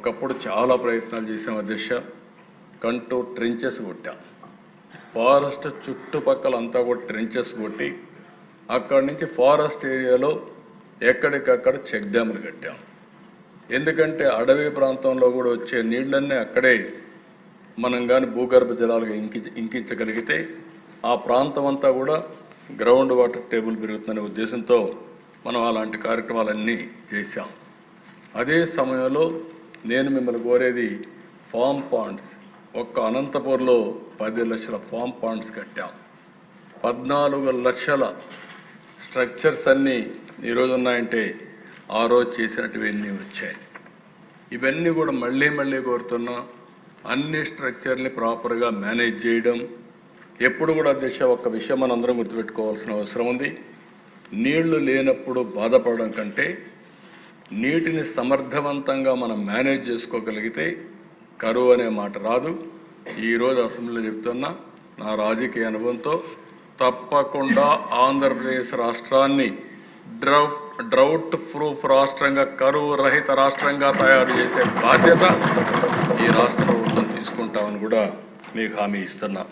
ఒకప్పుడు చాలా ప్రయత్నాలు చేసాం అధ్యక్ష. కంటూ ట్రెంచెస్ కొట్టాం. ఫారెస్ట్ చుట్టుపక్కల అంతా కూడా ట్రెంచెస్ కొట్టి అక్కడి నుంచి ఫారెస్ట్ ఏరియాలో ఎక్కడికక్కడ చెక్ డ్యాములు కట్టాం. ఎందుకంటే అడవి ప్రాంతంలో కూడా వచ్చే నీళ్ళన్నీ అక్కడే మనం కానీ భూగర్భ జలాలుగా ఇంకించగలిగితే ఆ ప్రాంతం అంతా కూడా గ్రౌండ్ వాటర్ టేబుల్ పెరుగుతుందనే ఉద్దేశంతో మనం అలాంటి కార్యక్రమాలన్నీ చేశాం. అదే సమయంలో నేను మిమ్మల్ని కోరేది ఫామ్ పాండ్స్. ఒక్క అనంతపూర్లో 10 లక్షల ఫామ్ పాండ్స్ కట్టాం. 14 లక్షల స్ట్రక్చర్స్ అన్నీ ఈరోజు ఉన్నాయంటే ఆ రోజు చేసినట్టువన్నీ వచ్చాయి. ఇవన్నీ కూడా మళ్ళీ కోరుతున్నా. అన్ని స్ట్రక్చర్ని ప్రాపర్గా మేనేజ్ చేయడం. ఎప్పుడు కూడా అధ్యక్ష ఒక్క విషయం మనందరం గుర్తుపెట్టుకోవాల్సిన అవసరం ఉంది. నీళ్లు లేనప్పుడు బాధపడడం కంటే నీటిని సమర్థవంతంగా మనం మేనేజ్ చేసుకోగలిగితే కరువు అనే మాట రాదు. ఈరోజు అసెంబ్లీలో చెప్తున్నా, నా రాజకీయ అనుభవంతో తప్పకుండా ఆంధ్రప్రదేశ్ రాష్ట్రాన్ని డ్రౌట్ ప్రూఫ్ రాష్ట్రంగా, కరువు రహిత రాష్ట్రంగా తయారు చేసే బాధ్యత ఈ రాష్ట్ర ప్రభుత్వం తీసుకుంటామని కూడా మీకు హామీ ఇస్తున్నా.